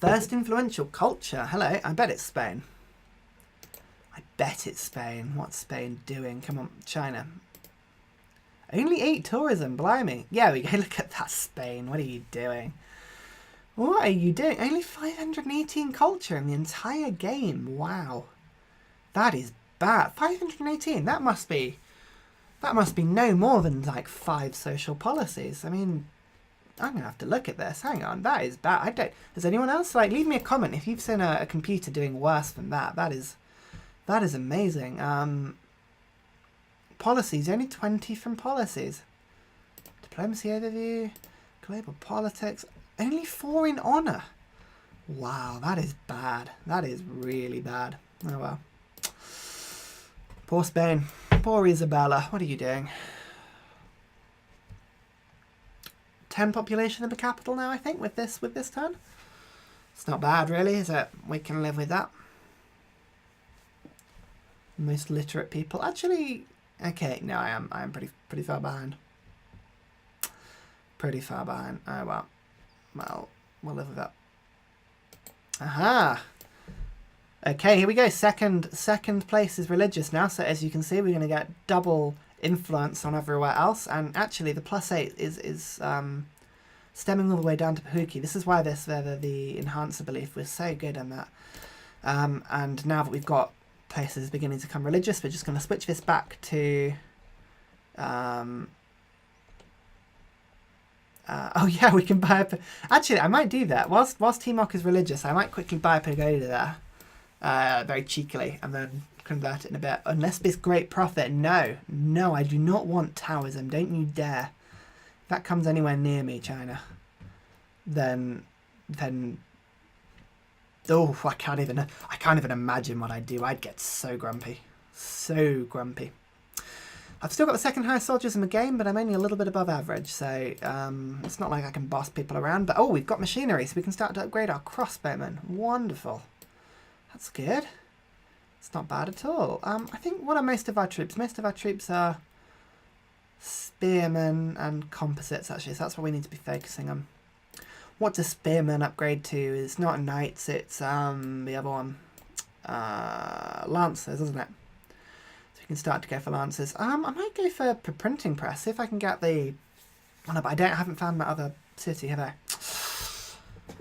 First influential culture. Hello. I bet it's Spain. I bet it's Spain. What's Spain doing? Come on, China. Only 8 tourism, blimey. Yeah, we go. Look at that, Spain. What are you doing? What are you doing? Only 518 culture in the entire game. Wow. That is bad. 518. That must be no more than like 5 social policies. I mean, I'm going to have to look at this. Hang on. That is bad. I don't... Does anyone else? Like, leave me a comment if you've seen a computer doing worse than that. That is amazing. Policies. Only 20 from policies. Diplomacy overview. Global politics. Only 4 in honour. Wow, that is bad. That is really bad. Oh well. Poor Spain. Poor Isabella. What are you doing? 10 population in the capital now, I think, with this turn. It's not bad, really, is it? We can live with that. Most literate people. Actually, okay, no, I am pretty far behind. Pretty far behind. Oh well. Well, we'll live with that. Aha! Okay, here we go. Second place is religious now. So as you can see, we're going to get double influence on everywhere else. And actually, the +8 is stemming all the way down to Pahuki. This is why the enhancer belief was so good on that. And now that we've got places beginning to become religious, we're just going to switch this back to... oh yeah, we can buy a... Actually, I might do that. Whilst Timok is religious, I might quickly buy a pagoda there. Very cheekily, and then convert it in a bit. Unless this great prophet. No, I do not want Taoism. Don't you dare. If that comes anywhere near me, China, then oh, I can't even imagine what I'd do. I'd get so grumpy. So grumpy. I've still got the second highest soldiers in the game, but I'm only a little bit above average, so it's not like I can boss people around. But oh, we've got machinery, so we can start to upgrade our crossbowmen. Wonderful. That's good. It's not bad at all. I think, what are most of our troops? Most of our troops are spearmen and composites, actually, so that's what we need to be focusing on. What does spearmen upgrade to? It's not knights, it's the other one. Lancers, isn't it? So we can start to go for lancers. I might go for printing press, see if I can get the... Oh no, but I haven't found that other city, have I?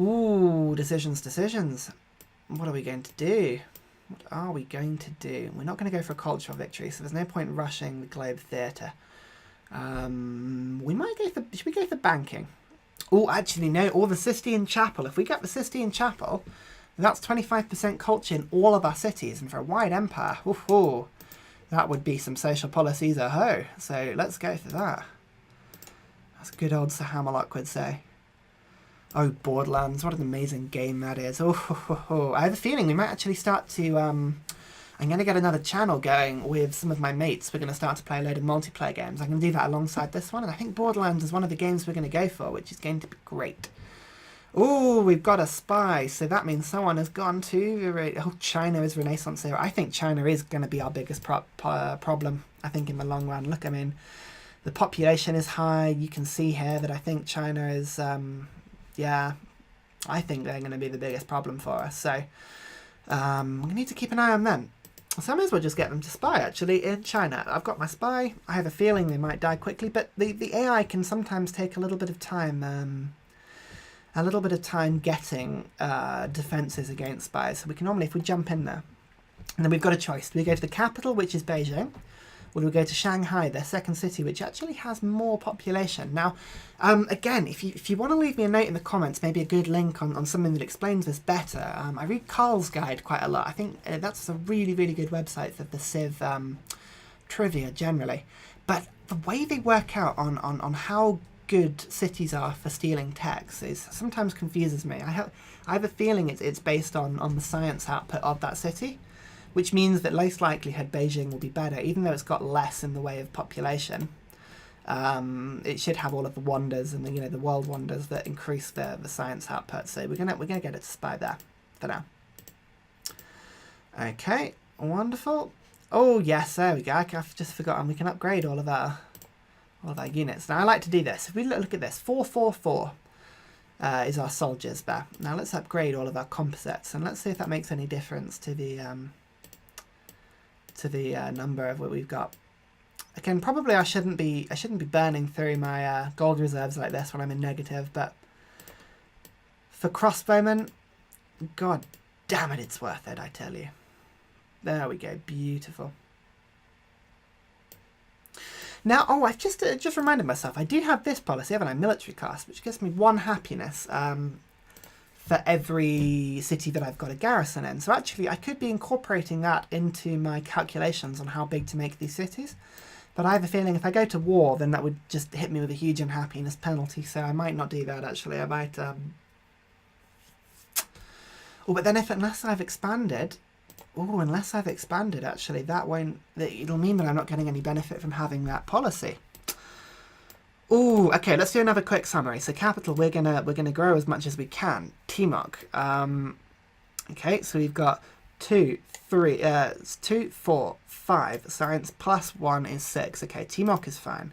Ooh, decisions. What are we going to do? What are we going to do? We're not going to go for a cultural victory, so there's no point rushing the Globe Theatre. We might go for... Should we go for banking? Oh, actually, no. Or the Sistine Chapel. If we get the Sistine Chapel, that's 25% culture in all of our cities. And for a wide empire, woohoo, that would be some social policies, ho. So let's go for that. That's good old Sir Hammerlock would say. Oh, Borderlands, what an amazing game that is. Oh, I have a feeling we might actually start to... I'm going to get another channel going with some of my mates. We're going to start to play a load of multiplayer games. I'm going to do that alongside this one. And I think Borderlands is one of the games we're going to go for, which is going to be great. Oh, we've got a spy. So that means someone has gone to... Oh, China is Renaissance era. I think China is going to be our biggest problem, I think, in the long run. Look, I mean, the population is high. You can see here that I think China is... yeah, I think they're going to be the biggest problem for us. So we need to keep an eye on them. So I may as well just get them to spy, actually, in China. I've got my spy. I have a feeling they might die quickly, but the AI can sometimes take a little bit of time getting defences against spies. So we can normally, if we jump in there, and then we've got a choice. Do we go to the capital, which is Beijing, or do we go to Shanghai, their second city, which actually has more population? Now, again, if you want to leave me a note in the comments, maybe a good link on something that explains this better. I read Carl's guide quite a lot. I think that's a really, really good website for the Civ trivia generally. But the way they work out on how good cities are for stealing techs is sometimes confuses me. I have a feeling it's based on the science output of that city, which means that most likelihood Beijing will be better, even though it's got less in the way of population. It should have all of the wonders and the world wonders that increase the science output. So we're gonna get it to spy there for now. Okay, wonderful. Oh yes, there we go. I've just forgotten we can upgrade all of our units. Now I like to do this. If we look at this, 444. is our soldiers there. Now let's upgrade all of our composites, and let's see if that makes any difference to the number of what we've got. Again, probably I shouldn't be burning through my gold reserves like this when I'm in negative, but for crossbowmen, god damn it, it's worth it, I tell you. There we go, beautiful. Now, oh, I've just reminded myself, I do have this policy, haven't I? Military class, which gives me 1 happiness for every city that I've got a garrison in. So actually, I could be incorporating that into my calculations on how big to make these cities. But I have a feeling if I go to war, then that would just hit me with a huge unhappiness penalty. So I might not do that, actually. I might... Oh, but then unless I've expanded... Oh, unless I've expanded, actually, that won't... It'll mean that I'm not getting any benefit from having that policy. Oh, okay, let's do another quick summary. So capital, we're gonna grow as much as we can. Timok. Okay, so we've got 2, 4, 5. Science plus 1 is 6. Okay, Timok is fine.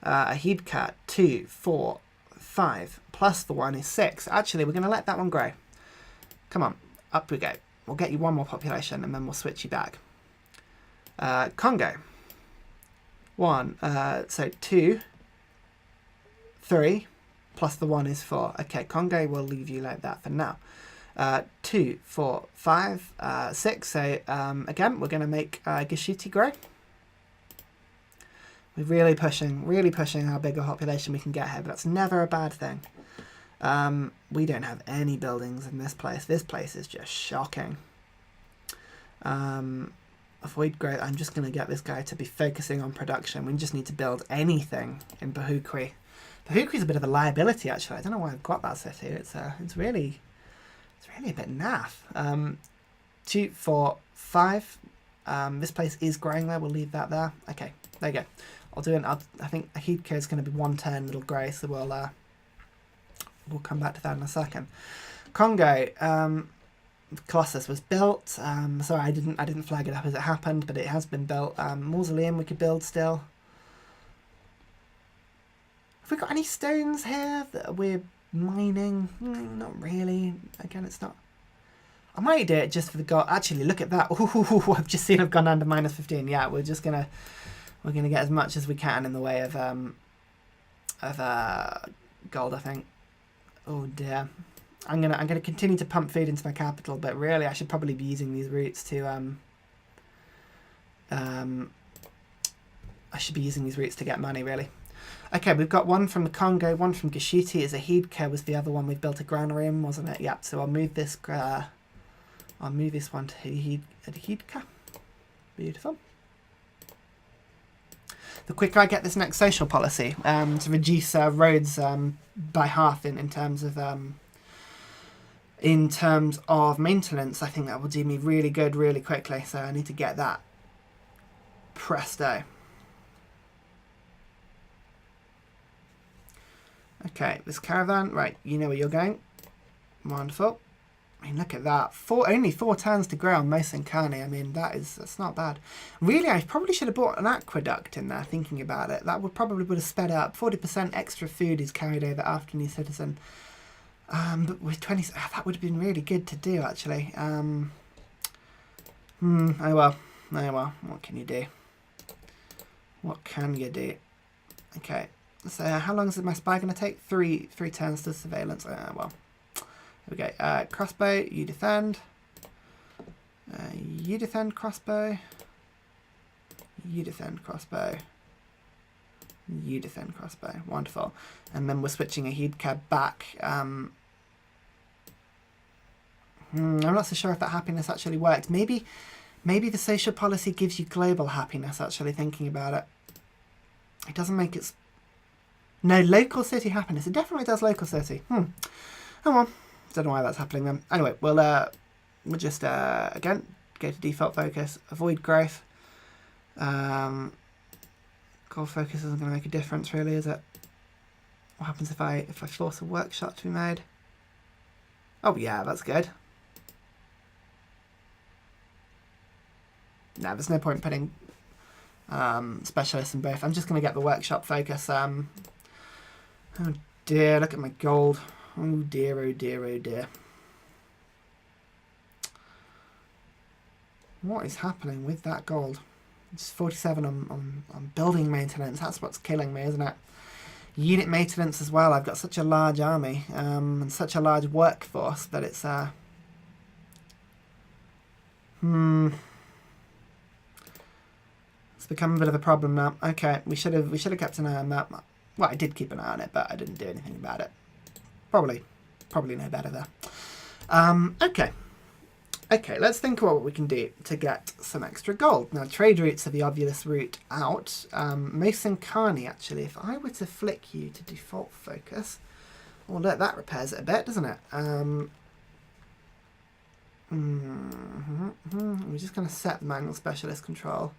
Ahidka, 2, 4, 5. Plus the 1 is 6. Actually, we're going to let that one grow. Come on, up we go. We'll get you 1 more population and then we'll switch you back. Congo. 1. So 2, 3. Plus the 1 is 4. Okay, Congo, we'll leave you like that for now. 2, 4, 5, 6. So again, we're going to make Gishiti grow. We're really pushing how big a population we can get here, but that's never a bad thing. We don't have any buildings in this place. This place is just shocking. Avoid growth. I'm just going to get this guy to be focusing on production. We just need to build anything in Bahukri. Bahukri's a bit of a liability, actually. I don't know why I've got that city. It's really a bit naff. 2, 4, 5. This place is growing there. We'll leave that there. Okay, there you go. I'll do it. I think Ahidka is going to be 1 turn little grey, so we'll come back to that in a second. Congo. Colossus was built. Sorry, I didn't flag it up as it happened, but it has been built. Mausoleum we could build still. Have we got any stones here that we're mining? Not really. Again, it's not. I might do it just for the gold. Actually, look at that. Ooh, I've just seen I've gone under -15. Yeah, we're gonna get as much as we can in the way of gold, I think. Oh dear. I'm gonna continue to pump food into my capital, but really I should probably be using these routes to get money, really. Okay, we've got 1 from the Congo, 1 from Gishiti. Ahidka was the other one. We've built a granarium, wasn't it? Yep. So I'll move this one to Ahidka. Beautiful. The quicker I get this next social policy to reduce roads by half in terms of maintenance, I think that will do me really good really quickly. So I need to get that. Presto. Okay, this caravan, right, you know where you're going. Wonderful. I mean, look at that. Only 4 turns to grow on Mosenkani. I mean, that's not bad. Really, I probably should have bought an aqueduct in there, thinking about it. That would have sped up. 40% extra food is carried over after new citizen. But with 20... that would have been really good to do, actually. Oh well. What can you do? What can you do? Okay. So how long is my spy going to take? 3 turns to surveillance. Well, here we go. Crossbow, you defend. You defend crossbow. You defend crossbow. You defend crossbow. Wonderful. And then we're switching Ahidka back. I'm not so sure if that happiness actually worked. Maybe the social policy gives you global happiness, actually, thinking about it. It doesn't make it... No, local city happiness. It definitely does local city. Oh well. Don't know why that's happening then. Anyway, we'll just, again, go to default focus. Avoid growth. Goal focus isn't going to make a difference, really, is it? What happens if I force a workshop to be made? Oh, yeah, that's good. No, there's no point putting specialists in both. I'm just going to get the workshop focus. Oh dear, look at my gold. Oh dear, oh dear, oh dear. What is happening with that gold? It's 47 on building maintenance. That's what's killing me, isn't it? Unit maintenance as well. I've got such a large army and such a large workforce that it's it's become a bit of a problem now. Okay, we should have kept an eye on that. Well, I did keep an eye on it, but I didn't do anything about it. Probably no better there. Okay, let's think about what we can do to get some extra gold. Now, trade routes are the obvious route out. Mason Carney, actually, if I were to flick you to default focus, well, look, that repairs it a bit, doesn't it? We're just going to set manual specialist control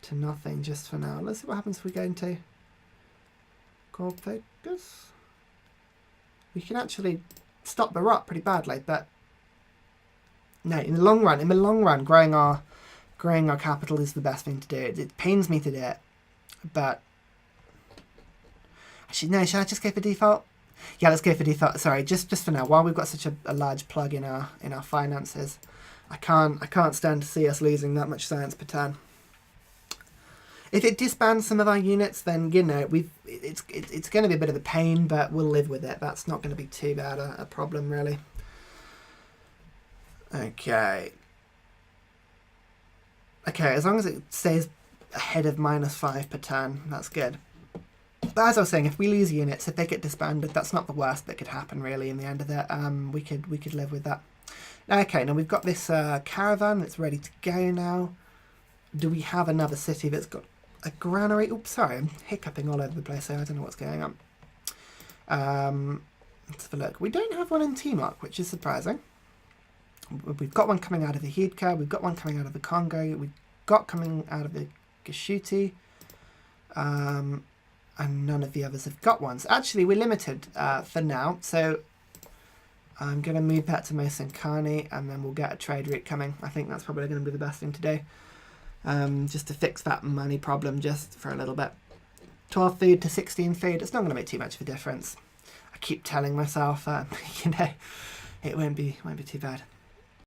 to nothing just for now. Let's see what happens if we go into gold focus. We can actually stop the rot pretty badly, but no, in the long run, growing our capital is the best thing to do. It pains me to do it, but actually, no. Should I just go for default? Yeah, let's go for default. Sorry, just for now. While we've got such a large plug in our finances, I can't stand to see us losing that much science per turn. If it disbands some of our units, then you know it's going to be a bit of a pain, but we'll live with it. That's not going to be too bad a problem, really. Okay, as long as it stays ahead of -5 per turn, that's good. But as I was saying, if we lose units, if they get disbanded, that's not the worst that could happen, really, in the end of it. We could live with that. Okay, now we've got this caravan that's ready to go now. Do we have another city that's got a granary? Oops, sorry, I'm hiccuping all over the place here. I don't know what's going on. Let's have a look. We don't have one in Timok, which is surprising. We've got one coming out of the Hidka, we've got one coming out of the Congo, we've got coming out of the Gishuti, and none of the others have got one. So actually, we're limited for now, so I'm going to move that to Mason Carney, and then we'll get a trade route coming. I think that's probably going to be the best thing to do, just to fix that money problem just for a little bit. 12 food to 16 food, it's not going to make too much of a difference. I keep telling myself, you know, it won't be too bad.